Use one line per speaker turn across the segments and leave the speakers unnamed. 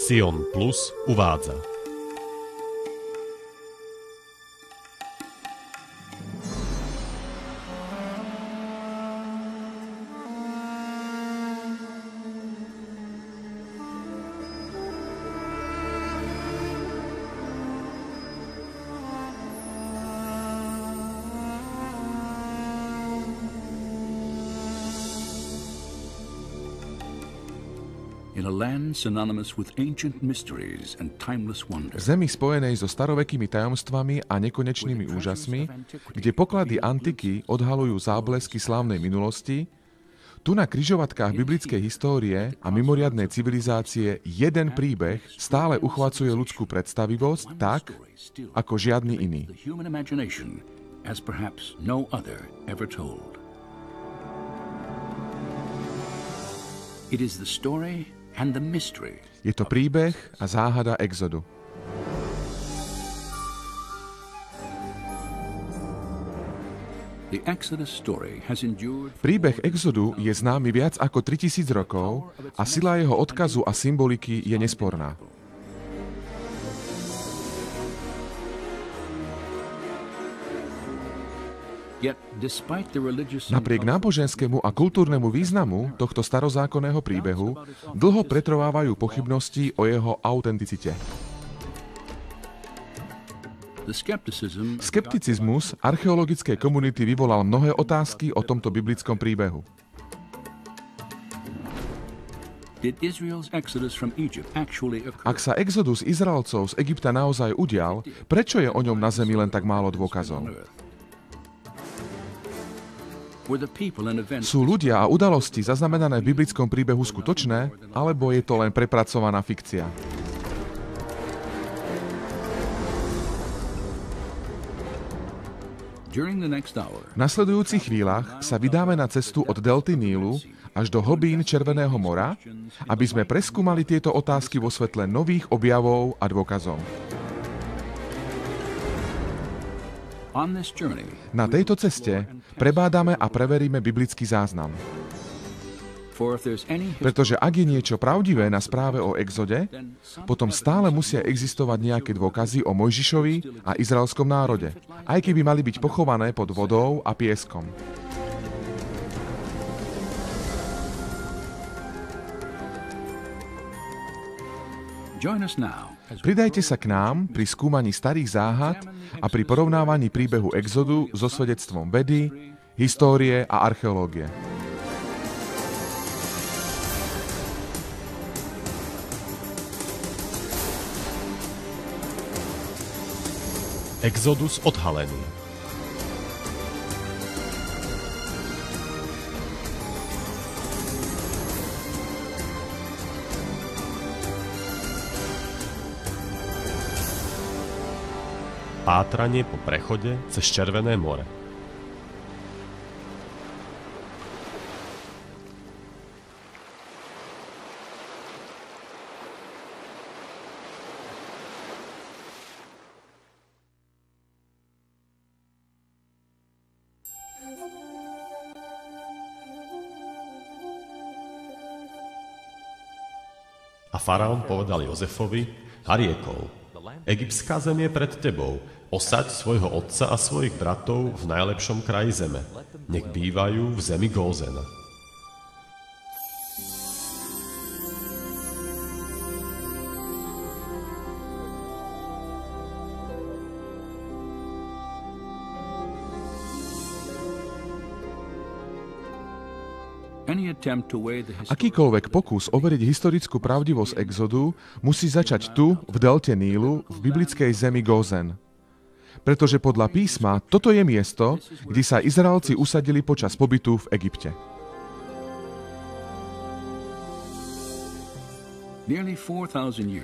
Sion Plus uvádza.
V zemi spojenej so starovekými tajomstvami a nekonečnými úžasmi, kde poklady antiky odhalujú záblesky slávnej minulosti, tu na križovatkách biblickej histórie a mimoriadnej civilizácie jeden príbeh stále uchvacuje ľudskú predstavivosť tak, ako žiadny iný. Je to príbeh a záhada Exodu. Príbeh Exodu je známy viac ako 3000 rokov a sila jeho odkazu a symboliky je nesporná. Napriek náboženskému a kultúrnemu významu tohto starozákonného príbehu dlho pretrvávajú pochybnosti o jeho autenticite. Skepticizmus archeologickej komunity vyvolal mnohé otázky o tomto biblickom príbehu. Ak sa exodus Izraelcov z Egypta naozaj udial, prečo je o ňom na zemi len tak málo dôkazov? Sú ľudia a udalosti zaznamenané v biblickom príbehu skutočné, alebo je to len prepracovaná fikcia? V nasledujúcich chvíľach sa vydáme na cestu od delty Nílu až do hlbín Červeného mora, aby sme preskúmali tieto otázky vo svetle nových objavov a dôkazov. Na tejto ceste prebádame a preveríme biblický záznam. Pretože ak je niečo pravdivé na správe o Exode, potom stále musia existovať nejaké dôkazy o Mojžišovi a izraelskom národe, aj keby mali byť pochované pod vodou a pieskom. Pridajte sa k nám pri skúmaní starých záhad a pri porovnávaní príbehu Exodu so svedectvom vedy, histórie a archeológie.
Exodus odhalený. Pátranie po prechode cez Červené more. A faraón povedal Jozefovi a riekol: Egyptská zem je pred tebou, osaď svojho otca a svojich bratov v najlepšom kraji zeme. Nech bývajú v zemi Gózena.
Akýkoľvek pokus overiť historickú pravdivosť Exodu musí začať tu, v delte Nílu, v biblickej zemi Gózen. Pretože podľa písma toto je miesto, kde sa Izraelci usadili počas pobytu v Egypte.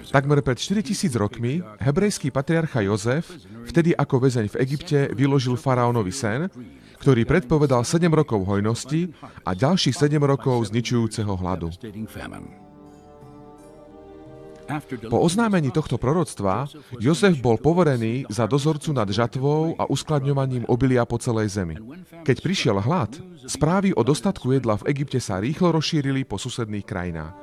Takmer pred 4000 rokmi hebrejský patriarcha Jozef, vtedy ako väzeň v Egypte, vyložil faraónovi sen, ktorý predpovedal 7 rokov hojnosti a ďalších 7 rokov zničujúceho hladu. Po oznámení tohto proroctva Jozef bol poverený za dozorcu nad žatvou a uskladňovaním obilia po celej zemi. Keď prišiel hlad, správy o dostatku jedla v Egypte sa rýchlo rozšírili po susedných krajinách.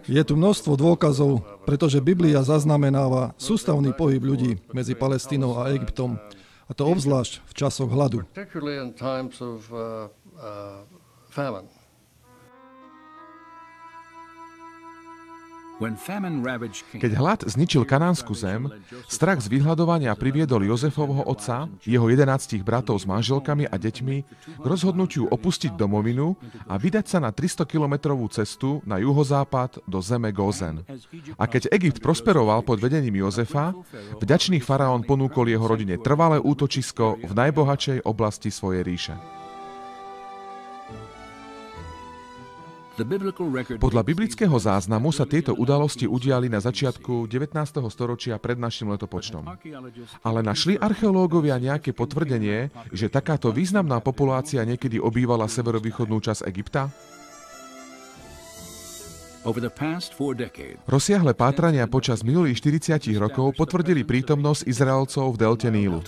Je tu množstvo dôkazov, pretože Biblia zaznamenáva sústavný pohyb ľudí medzi Palestínou a Egyptom, a to obzvlášť v časoch hladu.
Keď hlad zničil kanánsku zem, strach z vyhľadovania priviedol Jozefovho otca, jeho 11 bratov s manželkami a deťmi k rozhodnutiu opustiť domovinu a vydať sa na 300-kilometrovú cestu na juhozápad do zeme Gózen. A keď Egypt prosperoval pod vedením Jozefa, vďačný faraón ponúkol jeho rodine trvalé útočisko v najbohatšej oblasti svojej ríše. Podľa biblického záznamu sa tieto udalosti udiali na začiatku 19. storočia pred našim letopočtom. Ale našli archeológovia nejaké potvrdenie, že takáto významná populácia niekedy obývala severovýchodnú časť Egypta? Rozsiahle pátrania počas minulých 40 rokov potvrdili prítomnosť Izraelcov v delte Nílu.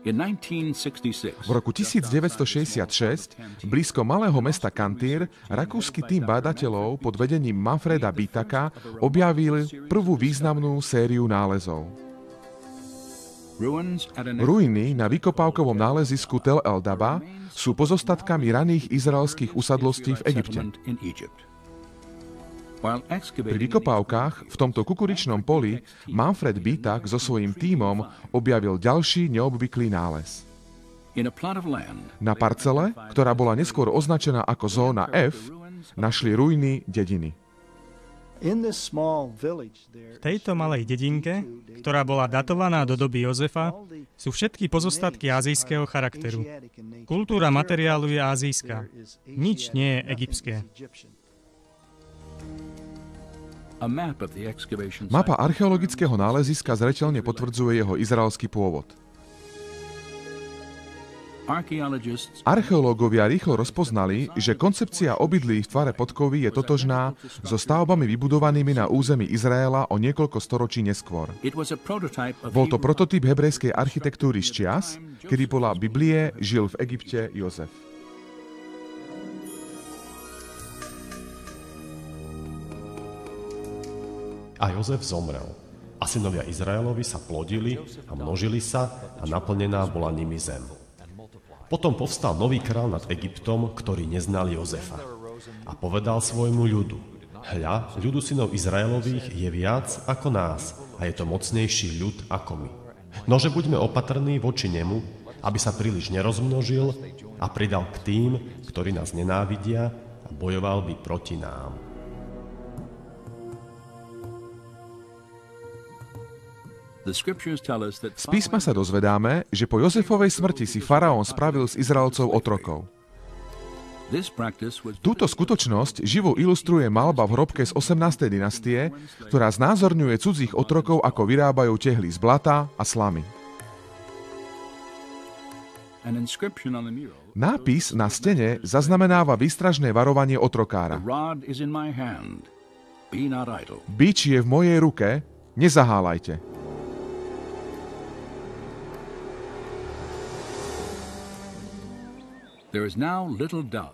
V roku 1966 blízko malého mesta Kantír rakúsky tím bádateľov pod vedením Manfreda Bitaka objavil prvú významnú sériu nálezov. Ruiny na vykopávkovom nálezisku Tel El Daba sú pozostatkami raných izraelských usadlostí v Egypte. Pri vykopávkach v tomto kukuričnom poli Manfred Bitak so svojím tímom objavil ďalší neobvyklý nález. Na parcele, ktorá bola neskôr označená ako zóna F, našli ruiny dediny.
V tejto malej dedinke, ktorá bola datovaná do doby Jozefa, sú všetky pozostatky ázijského charakteru. Kultúra materiálu je ázijská. Nič nie je egyptské.
Mapa archeologického náleziska zreteľne potvrdzuje jeho izraelský pôvod. Archeológovia rýchlo rozpoznali, že koncepcia obydlí v tvare podkovy je totožná so stavbami vybudovanými na území Izraela o niekoľko storočí neskôr. Bol to prototyp hebrejskej architektúry z čias, kedy podľa Biblie žil v Egypte Jozef.
A Jozef zomrel. A synovia Izraelovi sa plodili a množili sa a naplnená bola nimi zem. Potom povstal nový kráľ nad Egyptom, ktorý neznal Jozefa. A povedal svojmu ľudu: Hľa, ľudu synov Izraelových je viac ako nás a je to mocnejší ľud ako my. Nože buďme opatrní voči nemu, aby sa príliš nerozmnožil a pridal k tým, ktorí nás nenávidia, a bojoval by proti nám.
Z písma sa dozvedáme, že po Jozefovej smrti si faraón spravil z Izraelcov otrokov. Túto skutočnosť živo ilustruje maľba v hrobke z 18. dynastie, ktorá znázorňuje cudzích otrokov, ako vyrábajú tehly z blata a slamy. Nápis na stene zaznamenáva výstražné varovanie otrokára. Bič je v mojej ruke, nezahálajte.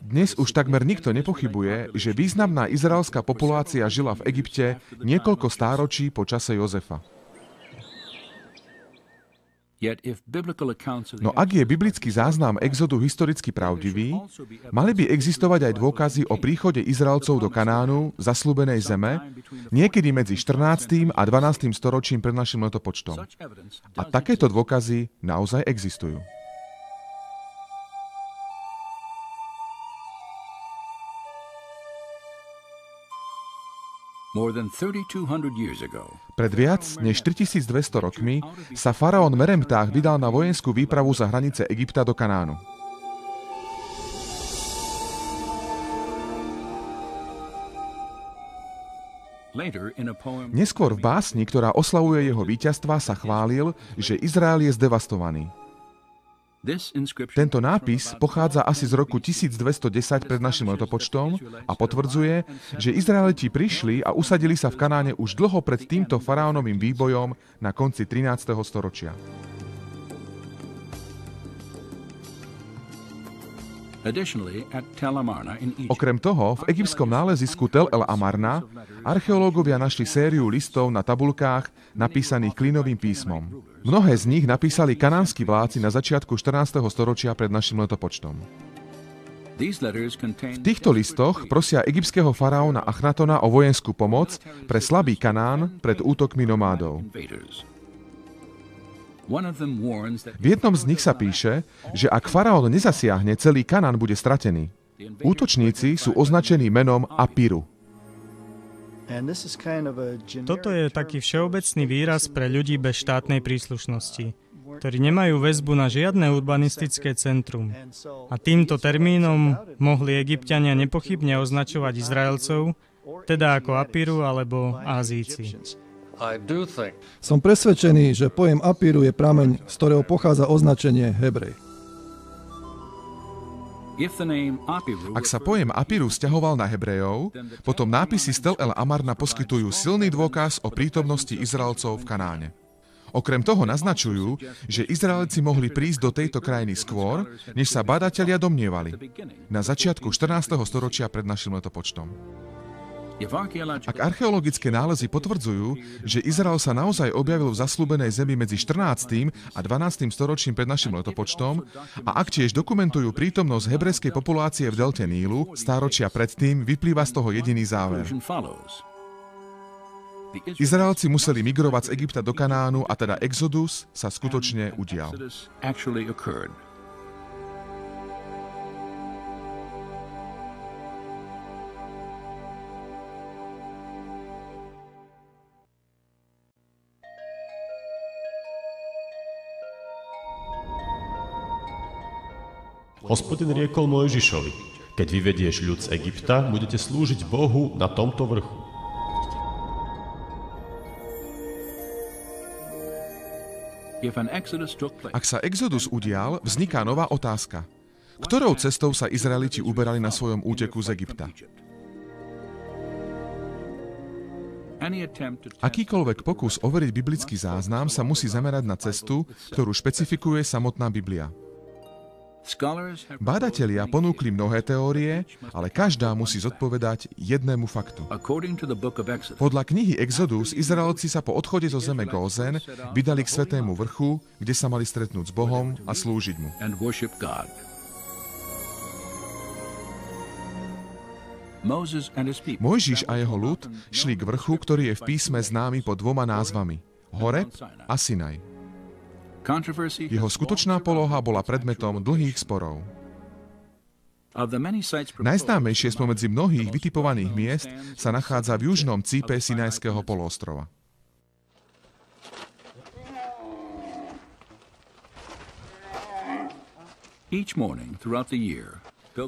Dnes už takmer nikto nepochybuje, že významná izraelská populácia žila v Egypte niekoľko stáročí po čase Jozefa. No ak je biblický záznam exodu historicky pravdivý, mali by existovať aj dôkazy o príchode Izraelcov do Kanánu, zasľúbenej zeme, niekedy medzi 14. a 12. storočím pred našim letopočtom. A takéto dôkazy naozaj existujú. Pred viac než 3200 rokmi sa faraón Meremtách vydal na vojenskú výpravu za hranice Egypta do Kanánu. Neskôr v básni, ktorá oslavuje jeho víťazstva, sa chválil, že Izrael je zdevastovaný. Tento nápis pochádza asi z roku 1210 pred našim letopočtom a potvrdzuje, že Izraeliti prišli a usadili sa v Kanáne už dlho pred týmto faraónovým výbojom na konci 13. storočia. Okrem toho, v egyptskom nálezisku Tel el Amarna archeológovia našli sériu listov na tabuľkách napísaných klínovým písmom. Mnohé z nich napísali kanánsky vládci na začiatku 14. storočia pred našim letopočtom. V týchto listoch prosia egyptského faraóna Achnatona o vojenskú pomoc pre slabý Kanán pred útokmi nomádov. V jednom z nich sa píše, že ak faraón nezasiahne, celý Kanán bude stratený. Útočníci sú označení menom Apiru.
Toto je taký všeobecný výraz pre ľudí bez štátnej príslušnosti, ktorí nemajú väzbu na žiadne urbanistické centrum. A týmto termínom mohli Egypťania nepochybne označovať Izraelcov, teda ako Apiru alebo Ázíci.
Som presvedčený, že pojem Apiru je prameň, z ktorého pochádza označenie Hebrej.
Ak sa pojem Apiru vzťahoval na Hebrejov, potom nápisy z Tel el Amarna poskytujú silný dôkaz o prítomnosti Izraelcov v Kanáne. Okrem toho naznačujú, že Izraelci mohli prísť do tejto krajiny skôr, než sa badatelia domnievali, na začiatku 14. storočia pred našim letopočtom. Ak archeologické nálezy potvrdzujú, že Izrael sa naozaj objavil v zasľúbenej zemi medzi 14. a 12. storočím pred našim letopočtom a ak tiež dokumentujú prítomnosť hebrejskej populácie v delte Nílu, stáročia predtým, vyplýva z toho jediný záver. Izraelci museli migrovať z Egypta do Kanánu a teda exodus sa skutočne udial.
Hospodin riekol Mojžišovi, keď vyvedieš ľud z Egypta, budete slúžiť Bohu na tomto vrchu.
Ak sa exodus udial, vzniká nová otázka. Ktorou cestou sa Izraeliti uberali na svojom úteku z Egypta? Akýkoľvek pokus overiť biblický záznam sa musí zamerať na cestu, ktorú špecifikuje samotná Biblia. Bádatelia ponúkli mnohé teórie, ale každá musí zodpovedať jednému faktu. Podľa knihy Exodus Izraelci sa po odchode zo zeme Gózen vydali k svätému vrchu, kde sa mali stretnúť s Bohom a slúžiť mu. Mojžiš a jeho ľud šli k vrchu, ktorý je v písme známy pod dvoma názvami – Horeb a Sinaj. Jeho skutočná poloha bola predmetom dlhých sporov. Najznámejšie spomedzi mnohých vytipovaných miest sa nachádza v južnom cípe Sinajského poloostrova.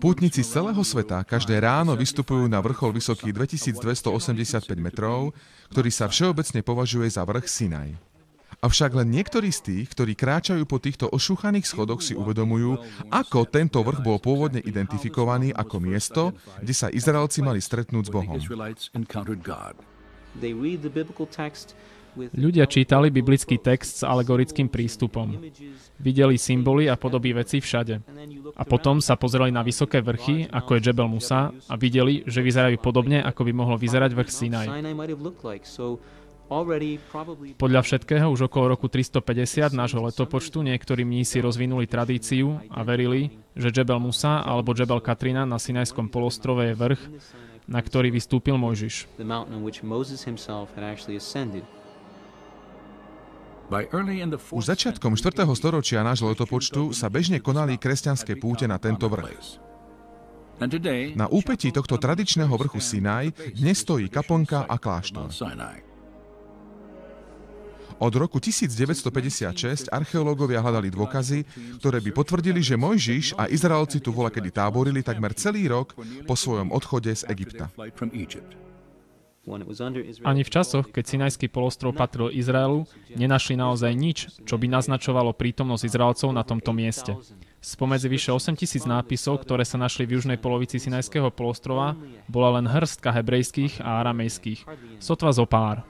Pútnici z celého sveta každé ráno vystupujú na vrchol vysoký 2285 metrov, ktorý sa všeobecne považuje za vrch Sinaj. Avšak len niektorí z tých, ktorí kráčajú po týchto ošúchaných schodoch, si uvedomujú, ako tento vrch bol pôvodne identifikovaný ako miesto, kde sa Izraelci mali stretnúť s Bohom.
Ľudia čítali biblický text s alegorickým prístupom. Videli symboly a podoby vecí všade. A potom sa pozreli na vysoké vrchy, ako je Džebel Musa, a videli, že vyzerajú podobne, ako by mohlo vyzerať vrch Sinaj. Podľa všetkého už okolo roku 350 nášho letopočtu niektorí mnísi rozvinuli tradíciu a verili, že Džebel Musa alebo Džebel Katrina na Sinajskom polostrove je vrch, na ktorý vystúpil Mojžiš.
Už začiatkom 4. storočia nášho letopočtu sa bežne konali kresťanské púte na tento vrch. Na úpetí tohto tradičného vrchu Sinaj dnes stojí kaplnka a kláštor. Od roku 1956 archeológovia hľadali dôkazy, ktoré by potvrdili, že Mojžiš a Izraelci tu voľakedy táborili takmer celý rok po svojom odchode z Egypta.
Ani v časoch, keď Sinajský polostrov patril Izraelu, nenašli naozaj nič, čo by naznačovalo prítomnosť Izraelcov na tomto mieste. Spomedzi vyše 8000 nápisov, ktoré sa našli v južnej polovici Sinajského polostrova, bola len hrstka hebrejských a aramejských. Sotva zo pár.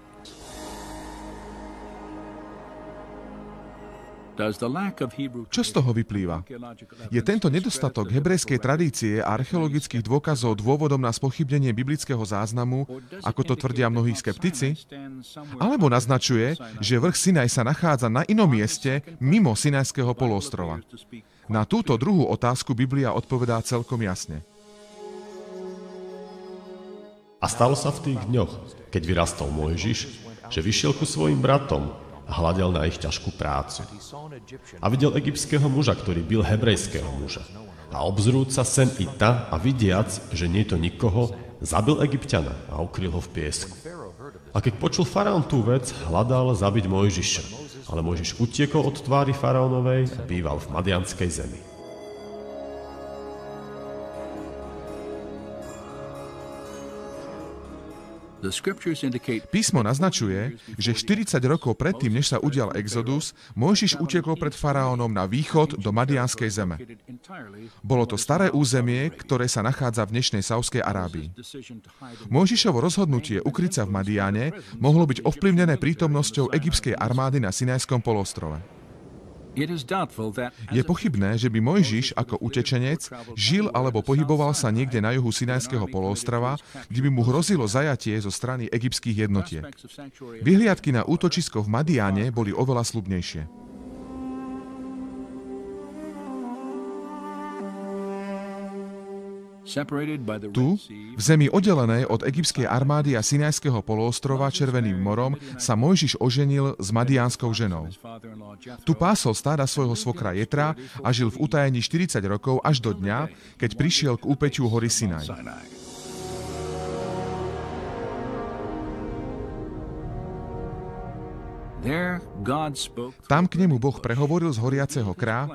Čo z toho vyplýva? Je tento nedostatok hebrejskej tradície a archeologických dôkazov dôvodom na spochybnenie biblického záznamu, ako to tvrdia mnohí skeptici? Alebo naznačuje, že vrch Sinaj sa nachádza na inom mieste mimo Sinajského poloostrova? Na túto druhú otázku Biblia odpovedá celkom jasne.
A stalo sa v tých dňoch, keď vyrastol Mojžiš, že vyšiel ku svojim bratom a hľadel na ich ťažkú prácu. A videl egyptského muža, ktorý bil hebrejského muža. A obzrúť sa sem i ta a vidiac, že nie je to nikoho, zabil Egypťana a ukryl ho v piesku. A keď počul faraón tú vec, hľadal zabiť Mojžiša. Ale Mojžiš utiekol od tvári faraónovej a býval v Madianskej zemi.
Písmo naznačuje, že 40 rokov predtým, než sa udial Exodus, Mojžiš utekol pred faraónom na východ do Madianskej zeme. Bolo to staré územie, ktoré sa nachádza v dnešnej Saudskej Arábii. Mojžišovo rozhodnutie ukryť sa v Madiane mohlo byť ovplyvnené prítomnosťou egyptskej armády na Sinajskom poloostrove. Je pochybné, že by Mojžiš ako utečenec žil alebo pohyboval sa niekde na juhu Sinajského poloostrova, kde by mu hrozilo zajatie zo strany egyptských jednotiek. Vyhliadky na útočisko v Madiane boli oveľa sľubnejšie. Tu, v zemi oddelenej od egyptskej armády a Sinajského poloostrova Červeným morom, sa Mojžiš oženil s madiánskou ženou. Tu pásol stáda svojho svokra Jetra a žil v utajení 40 rokov až do dňa, keď prišiel k úpeťu hory Sinaj. Tam k nemu Boh prehovoril z horiaceho kra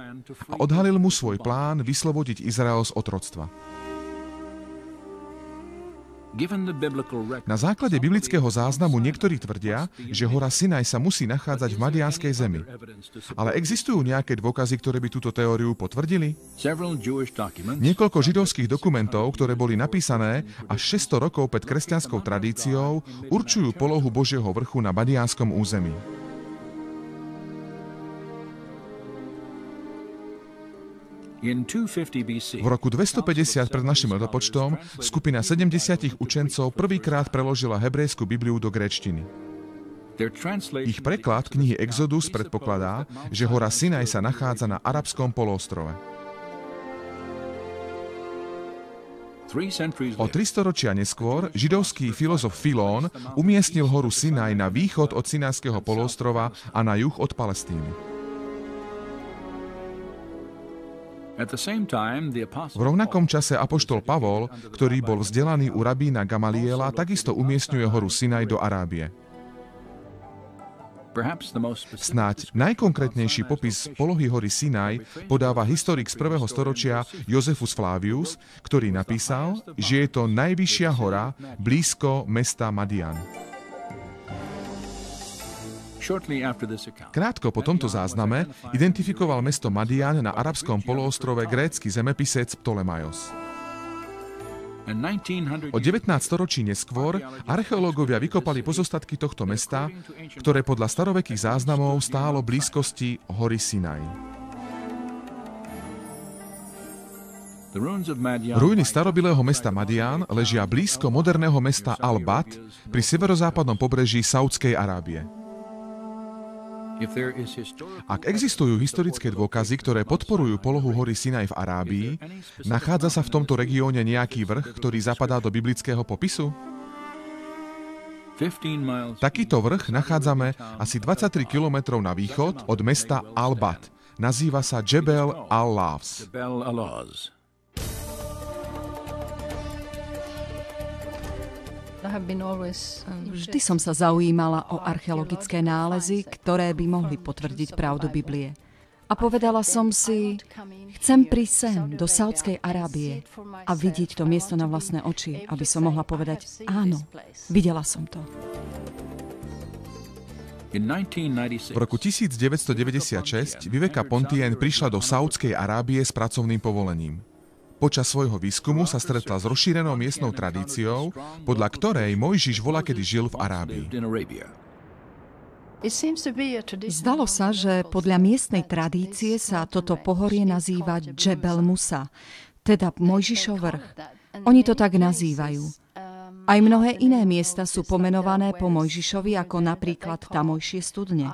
a odhalil mu svoj plán vyslobodiť Izrael z otroctva. Na základe biblického záznamu niektorí tvrdia, že hora Sinaj sa musí nachádzať v Madianskej zemi. Ale existujú nejaké dôkazy, ktoré by túto teóriu potvrdili? Niekoľko židovských dokumentov, ktoré boli napísané až 600 rokov pred kresťanskou tradíciou, určujú polohu Božieho vrchu na Madianskom území. V roku 250 pred našim letopočtom skupina 70 učencov prvýkrát preložila hebrejskú Bibliu do gréčtiny. Ich preklad knihy Exodus predpokladá, že hora Sinaj sa nachádza na arabskom poloostrove. O 300 ročia neskôr židovský filozof Filón umiestnil horu Sinaj na východ od Sinajského poloostrova a na juh od Palestíny. V rovnakom čase apoštol Pavol, ktorý bol vzdelaný u rabína Gamaliela, takisto umiestňuje horu Sinaj do Arábie. Snáď najkonkrétnejší popis polohy hory Sinaj podáva historik z 1. storočia Josephus Flavius, ktorý napísal, že je to najvyššia hora blízko mesta Madian. Krátko po tomto zázname identifikoval mesto Madian na arabskom poloostrove grécky zemepisec Ptolemaios. O 19 storočí neskôr archeológovia vykopali pozostatky tohto mesta, ktoré podľa starovekých záznamov stálo v blízkosti hory Sinaj. Ruiny starobilého mesta Madian ležia blízko moderného mesta Al-Bat pri severozápadnom pobreží Saudskej Arábie. Ak existujú historické dôkazy, ktoré podporujú polohu hory Sinaj v Arábii, nachádza sa v tomto regióne nejaký vrch, ktorý zapadá do biblického popisu? Takýto vrch nachádzame asi 23 kilometrov na východ od mesta Al-Bat. Nazýva sa Jebel al-Lawz.
Vždy som sa zaujímala o archeologické nálezy, ktoré by mohli potvrdiť pravdu Biblie. A povedala som si, chcem prísť sem do Saudskej Arábie a vidieť to miesto na vlastné oči, aby som mohla povedať, áno, videla som to.
V roku 1996 Viveka Pontien prišla do Saudskej Arábie s pracovným povolením. Počas svojho výskumu sa stretla s rozšírenou miestnou tradíciou, podľa ktorej Mojžiš volakedy žil v Arábii.
Zdalo sa, že podľa miestnej tradície sa toto pohorie nazýva Džebel Musa, teda Mojžišov vrch. Oni to tak nazývajú. Aj mnohé iné miesta sú pomenované po Mojžišovi, ako napríklad tamojšie studne.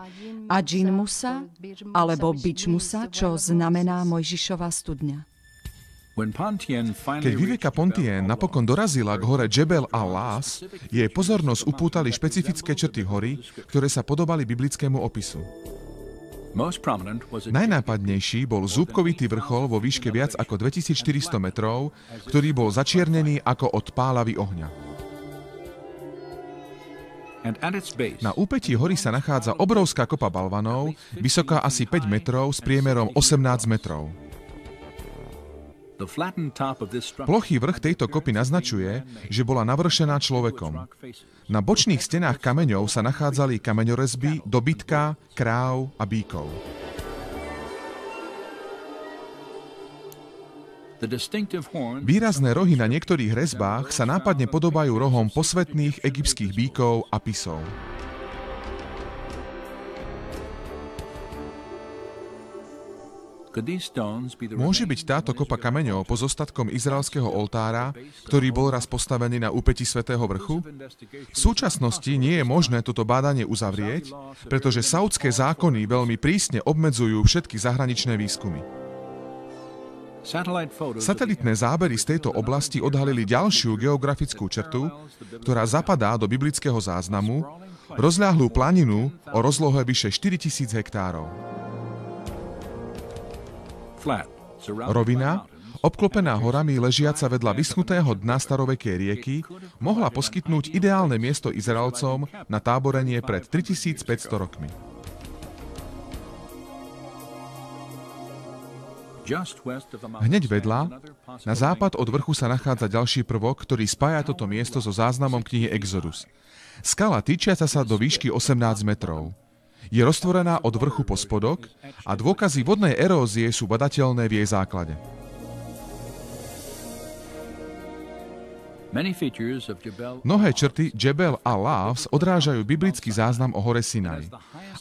Adžin Musa alebo Bič Musa, čo znamená Mojžišova studňa.
Keď Viveka Pontien napokon dorazila k hore Džebel al-Lás, jej pozornosť upútali špecifické črty hory, ktoré sa podobali biblickému opisu. Najnápadnejší bol zúbkovitý vrchol vo výške viac ako 2400 metrov, ktorý bol začiernený ako od pálavy ohňa. Na úpetí hory sa nachádza obrovská kopa balvanov, vysoká asi 5 metrov s priemerom 18 metrov. Plochý vrch tejto kopy naznačuje, že bola navršená človekom. Na bočných stenách kameňov sa nachádzali kameňorezby dobytka, kráv a bíkov. Výrazné rohy na niektorých rezbách sa nápadne podobajú rohom posvätných egyptských bíkov a pisov. Môže byť táto kopa kameňov pozostatkom izraelského oltára, ktorý bol raz postavený na úpetí Svätého vrchu? V súčasnosti nie je možné toto bádanie uzavrieť, pretože saúdske zákony veľmi prísne obmedzujú všetky zahraničné výskumy. Satelitné zábery z tejto oblasti odhalili ďalšiu geografickú črtu, ktorá zapadá do biblického záznamu, rozľahlú planinu o rozlohe vyše 4000 hektárov. Rovina, obklopená horami ležiaca vedľa vyschnutého dna starovekej rieky, mohla poskytnúť ideálne miesto Izraelcom na táborenie pred 3500 rokmi. Hneď vedľa, na západ od vrchu sa nachádza ďalší prvok, ktorý spája toto miesto so záznamom knihy Exodus. Skala týčiaca sa do výšky 18 metrov. Je roztvorená od vrchu po spodok a dôkazy vodnej erózie sú badateľné v jej základe. Mnohé črty Džebel al-Lás odrážajú biblický záznam o hore Sinaj.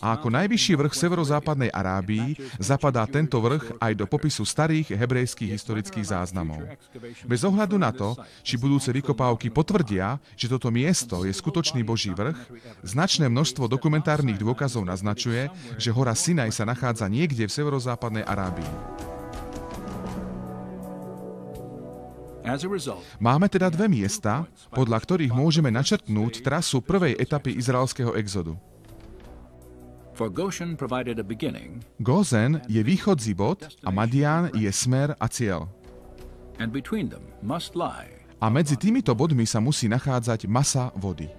A ako najvyšší vrch severozápadnej Arábii zapadá tento vrch aj do popisu starých hebrejských historických záznamov. Bez ohľadu na to, či budúce vykopávky potvrdia, že toto miesto je skutočný Boží vrch, značné množstvo dokumentárnych dôkazov naznačuje, že hora Sinaj sa nachádza niekde v severozápadnej Arábii. Máme teda dve miesta, podľa ktorých môžeme načrtnúť trasu prvej etapy izraelského exodu. Gózen je východzí bod a Madián je smer a cieľ. A medzi týmito bodmi sa musí nachádzať masa vody.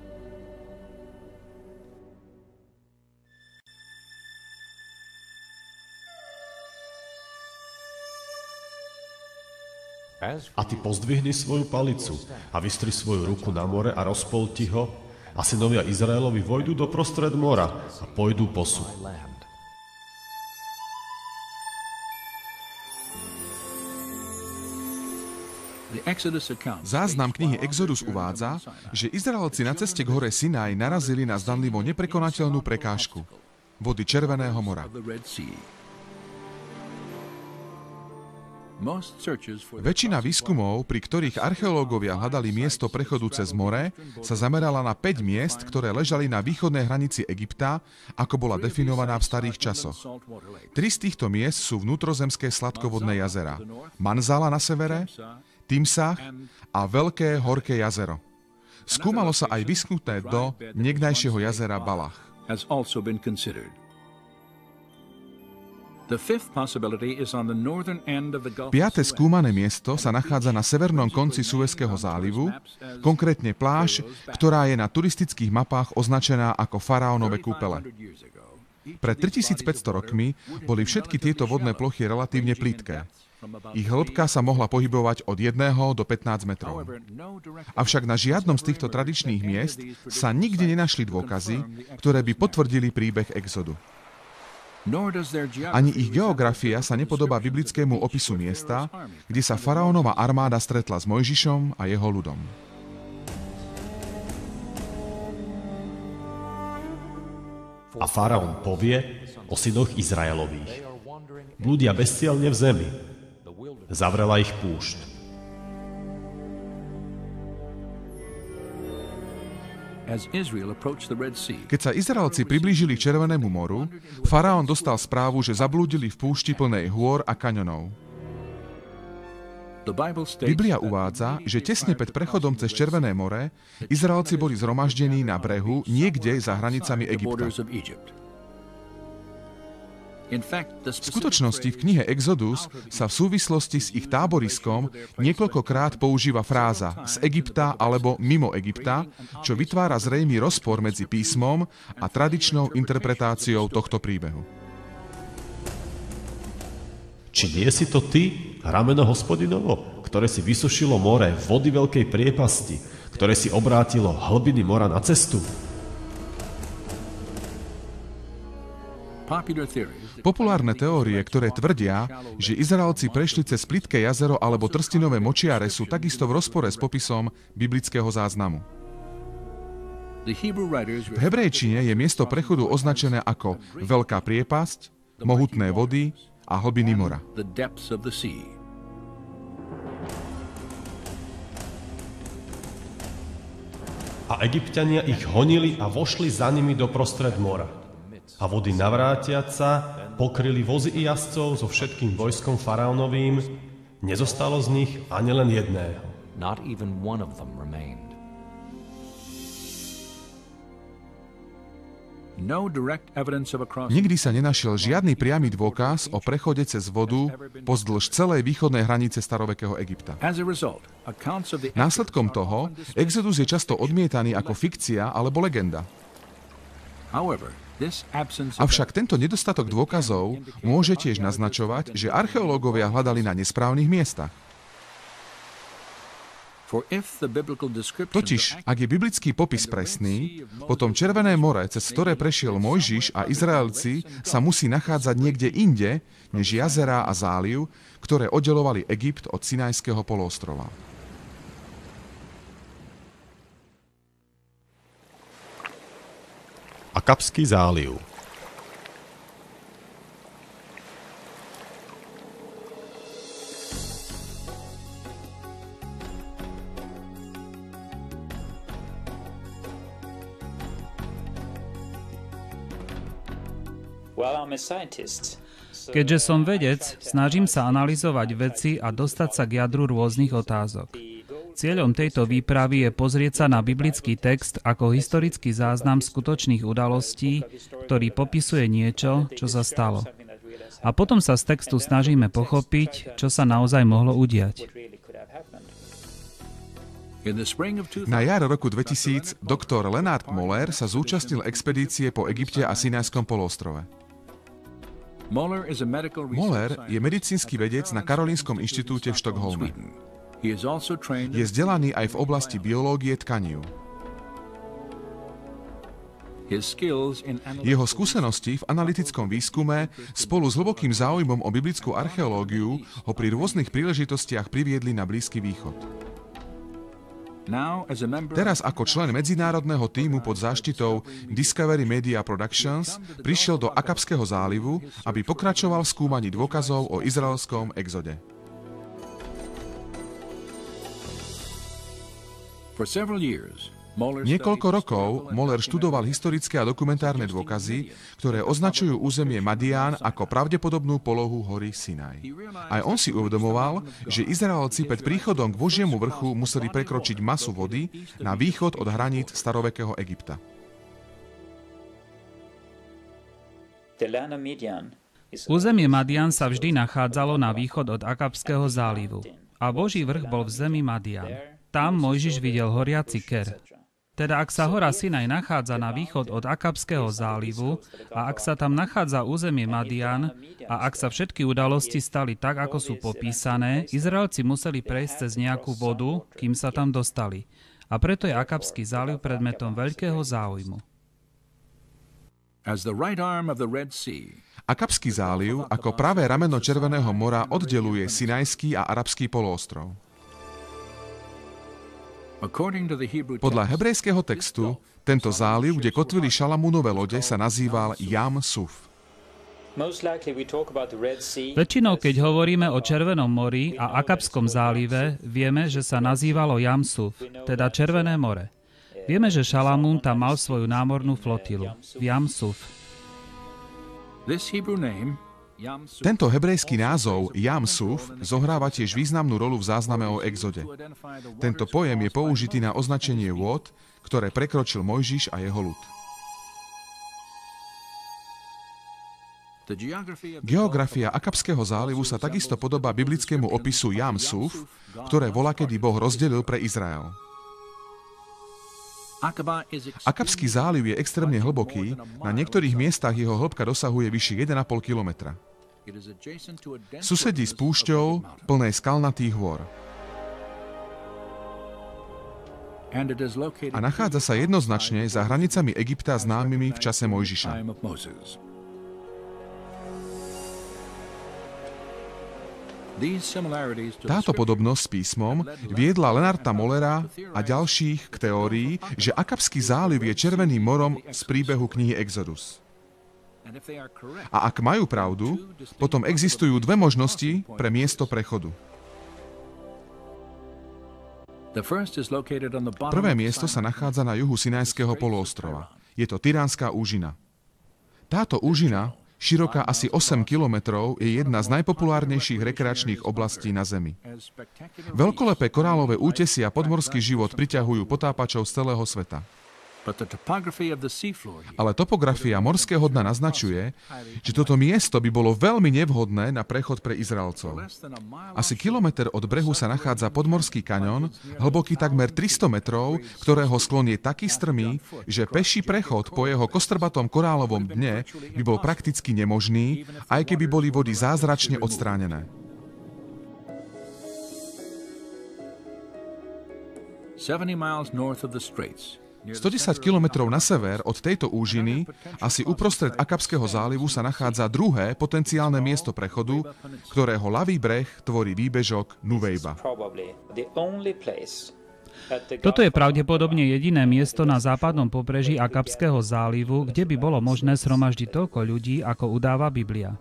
A ty pozdvihni svoju palicu a vystri svoju ruku na more a rozpolti ho, a synovia Izraelovi vojdu do prostred mora a pôjdu po suchu.
Záznam knihy Exodus uvádza, že Izraelci na ceste k hore Sinaj narazili na zdanlivo neprekonateľnú prekážku – vody Červeného mora. Väčšina výskumov, pri ktorých archeológovia hľadali miesto prechodu cez more, sa zamerala na 5 miest, ktoré ležali na východnej hranici Egypta, ako bola definovaná v starých časoch. 3 z týchto miest sú vnútrozemské sladkovodné jazera. Manzala na severe, Timsah a Veľké horké jazero. Skúmalo sa aj vyschnuté dno niekdajšieho jazera Balach. Piate skúmané miesto sa nachádza na severnom konci Suezského zálivu, konkrétne pláž, ktorá je na turistických mapách označená ako faraónove kúpele. Pred 3500 rokmi boli všetky tieto vodné plochy relatívne plitké. Ich hĺbka sa mohla pohybovať od 1 do 15 metrov. Avšak na žiadnom z týchto tradičných miest sa nikdy nenašli dôkazy, ktoré by potvrdili príbeh exodu. Ani ich geografia sa nepodobá biblickému opisu miesta, kde sa faraónova armáda stretla s Mojžišom a jeho ľudom.
A faraón povie o synoch Izraelových: blúdia bezcielne v zemi, zavrela ich púšť.
Keď sa Izraelci priblížili k Červenému moru, faraón dostal správu, že zablúdili v púšti plnej hôr a kaňonov. Biblia uvádza, že tesne pred prechodom cez Červené more Izraelci boli zhromaždení na brehu niekde za hranicami Egypta. V skutočnosti v knihe Exodus sa v súvislosti s ich táboriskom niekoľkokrát používa fráza z Egypta alebo mimo Egypta, čo vytvára zrejmý rozpor medzi písmom a tradičnou interpretáciou tohto príbehu.
Či nie si to ty, rameno Hospodinovo, ktoré si vysušilo more, vody veľkej priepasti, ktoré si obrátilo hlbiny mora na cestu?
Populárne teórie, ktoré tvrdia, že Izraelci prešli cez Plitké jazero alebo trstinové močiare, sú takisto v rozpore s popisom biblického záznamu. V hebrejčine je miesto prechodu označené ako veľká priepasť, mohutné vody a hlbiny mora.
A Egypťania ich honili a vošli za nimi do prostred mora. A vody navrátiac sa pokryli vozy i jazdcov so všetkým vojskom faraónovým, nezostalo z nich ani len jedného.
Nikdy sa nenašiel žiadny priamy dôkaz o prechode cez vodu pozdĺž celej východnej hranice starovekého Egypta. Následkom toho, Exodus je často odmietaný ako fikcia alebo legenda. Avšak tento nedostatok dôkazov môže tiež naznačovať, že archeológovia hľadali na nesprávnych miestach. Totiž, ak je biblický popis presný, potom Červené more, cez ktoré prešiel Mojžiš a Izraelci, sa musí nachádzať niekde inde, než jazerá a záliv, ktoré oddelovali Egypt od Sinajského poloostrova.
Akabský záliv.
Keďže som vedec, snažím sa analyzovať veci a dostať sa k jadru rôznych otázok. Cieľom tejto výpravy je pozrieť sa na biblický text ako historický záznam skutočných udalostí, ktorý popisuje niečo, čo sa stalo. A potom sa z textu snažíme pochopiť, čo sa naozaj mohlo udiať.
Na jar roku 2000 doktor Leonard Moller sa zúčastnil expedície po Egypte a Sinajskom poloostrove. Moller je medicínsky vedec na Karolínskom inštitúte v Štokholme. Je vzdelaný aj v oblasti biológie tkanív. Jeho skúsenosti v analytickom výskume spolu s hlbokým záujmom o biblickú archeológiu ho pri rôznych príležitostiach priviedli na Blízky východ. Teraz ako člen medzinárodného tímu pod záštitou Discovery Media Productions prišiel do Akabského zálivu, aby pokračoval v skúmaní dôkazov o izraelskom exode. Niekoľko rokov Moller študoval historické a dokumentárne dôkazy, ktoré označujú územie Madián ako pravdepodobnú polohu hory Sinaj. Aj on si uvedomoval, že Izraelci pred príchodom k Božiemu vrchu museli prekročiť masu vody na východ od hraníc starovekého Egypta.
Územie Madián sa vždy nachádzalo na východ od Akabského zálivu a Boží vrch bol v zemi Madián. Tam Mojžiš videl horiaci ker. Teda ak sa hora Sinaj nachádza na východ od Akabského zálivu a ak sa tam nachádza územie Madián a ak sa všetky udalosti stali tak, ako sú popísané, Izraelci museli prejsť cez nejakú vodu, kým sa tam dostali. A preto je Akabský záliv predmetom veľkého záujmu.
Akabský záliv ako pravé rameno Červeného mora oddeluje Sinajský a Arabský poloostrov. Podľa hebrejského textu, tento záliv, kde kotvili Šalamúnove lode, sa nazýval Jam Suf.
Väčšinou, keď hovoríme o Červenom mori a Akabskom zálive, vieme, že sa nazývalo Jam Suf, teda Červené more. Vieme, že Šalamún tam mal svoju námornú flotilu, Jam Suf.
Tento hebrejský názov Jam Suf zohráva tiež významnú rolu v zázname o exode. Tento pojem je použitý na označenie vôd, ktoré prekročil Mojžiš a jeho ľud. Geografia Akabského zálivu sa takisto podobá biblickému opisu Jam Suf, ktoré voľakedy Boh rozdelil pre Izrael. Akabský záliv je extrémne hlboký, na niektorých miestach jeho hĺbka dosahuje vyššie 1,5 kilometra. Susedí s púšťou plnej skalnatých hôr. A nachádza sa jednoznačne za hranicami Egypta známymi v čase Mojžiša. Táto podobnosť s písmom viedla Leonarda Mollera a ďalších k teórii, že Akabský záliv je Červeným morom z príbehu knihy Exodus. A ak majú pravdu, potom existujú dve možnosti pre miesto prechodu. Prvé miesto sa nachádza na juhu Sinajského poloostrova. Je to Tyránska úžina. Táto úžina, široká asi 8 kilometrov, je jedna z najpopulárnejších rekreačných oblastí na Zemi. Veľkolepé korálové útesy a podmorský život priťahujú potápačov z celého sveta. Ale topografia morského dna naznačuje, že toto miesto by bolo veľmi nevhodné na prechod pre Izraelcov. Asi kilometer od brehu sa nachádza podmorský kaňon, hlboký takmer 300 metrov, ktorého sklon je taký strmý, že peší prechod po jeho kostrbatom korálovom dne by bol prakticky nemožný, aj keby boli vody zázračne odstránené. 110 kilometrov na sever od tejto úžiny, asi uprostred Akabského zálivu, sa nachádza druhé potenciálne miesto prechodu, ktorého ľavý breh tvorí výbežok Nuvejba.
Toto je pravdepodobne jediné miesto na západnom pobreží Akabského zálivu, kde by bolo možné zhromaždiť toľko ľudí, ako udáva Biblia.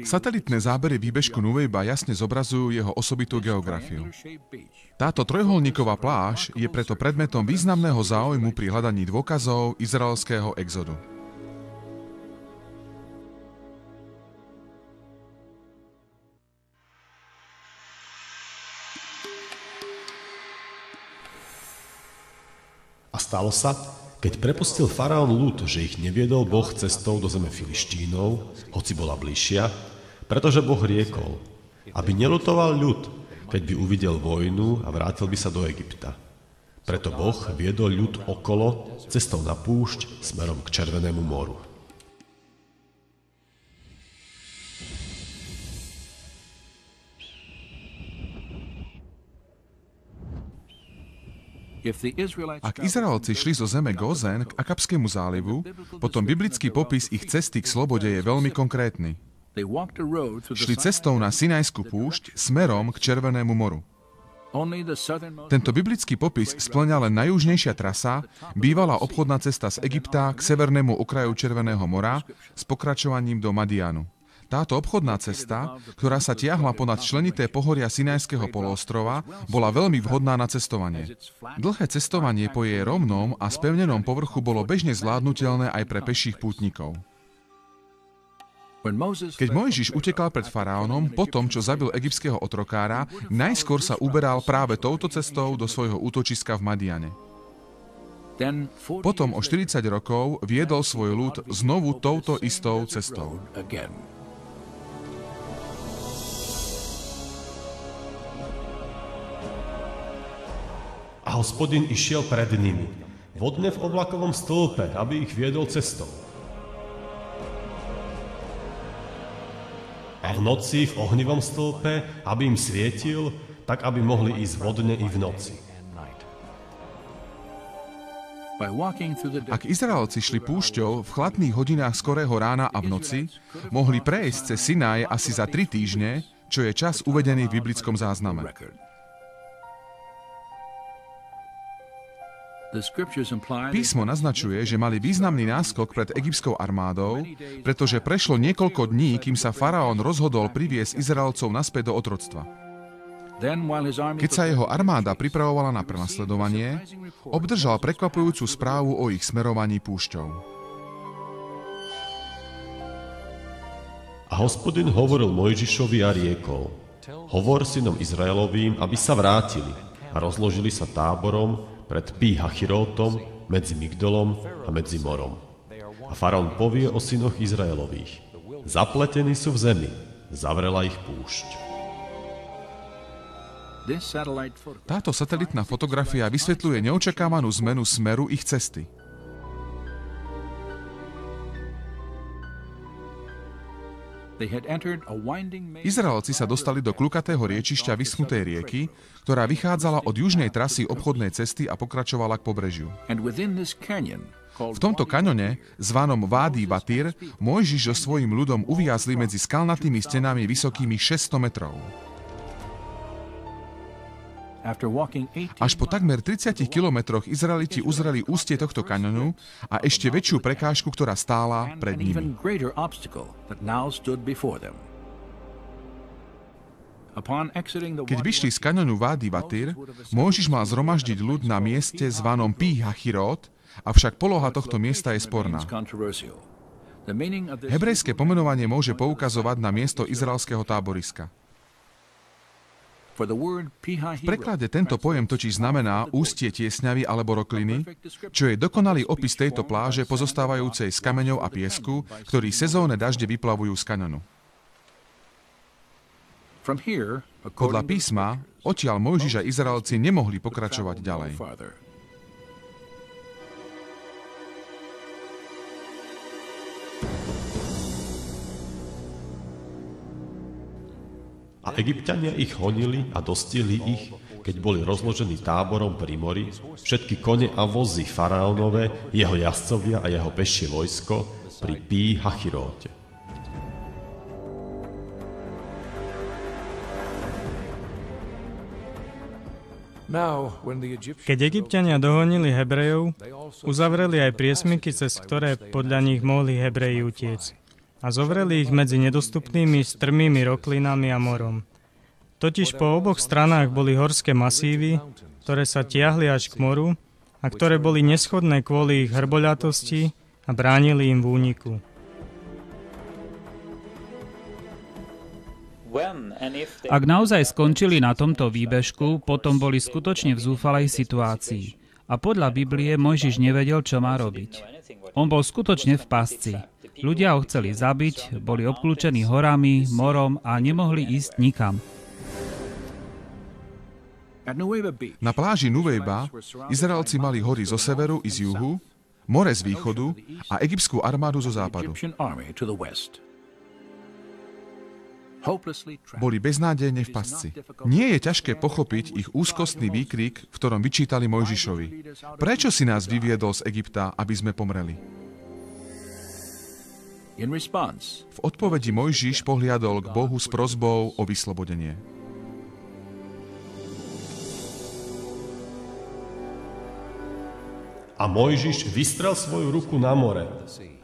Satelitné zábery výbežku Nuvejba jasne zobrazujú jeho osobitú geografiu. Táto trojuholníková pláž je preto predmetom významného záujmu pri hľadaní dôkazov izraelského exodu.
A stalo sa, keď prepustil faraón ľud, že ich neviedol Boh cestou do zeme Filištínov, hoci bola bližšia, pretože Boh riekol, aby neľutoval ľud, keď by uvidel vojnu a vrátil by sa do Egypta. Preto Boh viedol ľud okolo, cestou na púšť, smerom k Červenému moru.
Ak Izraelci šli zo zeme Gózen k Akabskému zálivu, potom biblický popis ich cesty k slobode je veľmi konkrétny. Šli cestou na Sinajskú púšť smerom k Červenému moru. Tento biblický popis spĺňa len najjužnejšia trasa, bývalá obchodná cesta z Egypta k severnému okraju Červeného mora s pokračovaním do Madianu. Táto obchodná cesta, ktorá sa tiahla ponad členité pohoria Sinajského poloostrova, bola veľmi vhodná na cestovanie. Dlhé cestovanie po jej rovnom a spevnenom povrchu bolo bežne zvládnutelné aj pre peších pútnikov. Keď Mojžiš utekal pred faraónom po tom, čo zabil egyptského otrokára, najskôr sa uberal práve touto cestou do svojho útočiska v Madiane. Potom o 40 rokov viedol svoj ľud znovu touto istou cestou.
A Hospodin išiel pred nimi, vodne v oblakovom stĺpe, aby ich viedol cestou. A v noci v ohnivom stĺpe, aby im svietil, tak aby mohli ísť vodne i v noci.
Ak Izraelci šli púšťou v chladných hodinách skorého rána a v noci, mohli prejsť cez Sinaj asi za 3 týždne, čo je čas uvedený v biblickom zázname. Písmo naznačuje, že mali významný náskok pred egyptskou armádou, pretože prešlo niekoľko dní, kým sa faraón rozhodol priviesť Izraelcov naspäť do otroctva. Keď sa jeho armáda pripravovala na prenasledovanie, obdržal prekvapujúcu správu o ich smerovaní púšťou.
A Hospodin hovoril Mojžišovi a riekol: Hovor synom Izraelovým, aby sa vrátili a rozložili sa táborom pred Pí-Hachirótom, medzi Migdolom a medzi morom. A faraón povie o synoch Izraelových: Zapletení sú v zemi, zavrela ich púšť.
Táto satelitná fotografia vysvetľuje neočakávanú zmenu smeru ich cesty. Izraelci sa dostali do klukatého riečišťa vyschnutej rieky, ktorá vychádzala od južnej trasy obchodnej cesty a pokračovala k pobrežiu. V tomto kaňone, zvanom Vády Vatir, Mojžiš so svojím ľudom uviazli medzi skalnatými stenami vysokými 600 metrov. Až po takmer 30 kilometroch Izraeliti uzreli ústie tohto kaňonu a ešte väčšiu prekážku, ktorá stála pred nimi. Keď vyšli z kaňonu Vády Vatir, Mojžiš mal zhromaždiť ľud na mieste zvanom Pí-Hachirot, avšak poloha tohto miesta je sporná. Hebrejské pomenovanie môže poukazovať na miesto izraelského táboriska. V preklade tento pojem totiž znamená ústie tiesňavy alebo rokliny, čo je dokonalý opis tejto pláže pozostávajúcej z kameňov a piesku, ktorý sezónne dažde vyplavujú z kaňonu. Podľa písma, odtiaľ Mojžiš a Izraelci nemohli pokračovať ďalej.
A Egypťania ich honili a dostihli ich, keď boli rozložení táborom pri mori, všetky kone a vozy faraónové, jeho jazdcovia a jeho pešie vojsko pri Pí-Hachiróte.
Keď Egypťania dohonili Hebrejov, uzavreli aj priesmyky, cez ktoré podľa nich mohli Hebreji utiecť. A zovreli ich medzi nedostupnými strmými roklinami a morom. Totiž po oboch stranách boli horské masívy, ktoré sa tiahli až k moru a ktoré boli neschodné kvôli ich hrboľatosti a bránili im v úniku.
Ak naozaj skončili na tomto výbežku, potom boli skutočne v zúfalej situácii. A podľa Biblie Mojžiš nevedel, čo má robiť. On bol skutočne v pasci. Ľudia ho chceli zabiť, boli obklúčení horami, morom a nemohli ísť nikam.
Na pláži Nuvejba Izraelci mali hory zo severu i z juhu, more z východu a egyptskú armádu zo západu. Boli beznádejne v pasci. Nie je ťažké pochopiť ich úzkostný výkrik, v ktorom vyčítali Mojžišovi: Prečo si nás vyviedol z Egypta, aby sme pomreli? V odpovedi Mojžiš pohliadol k Bohu s prosbou o vyslobodenie.
A Mojžiš vystrel svoju ruku na more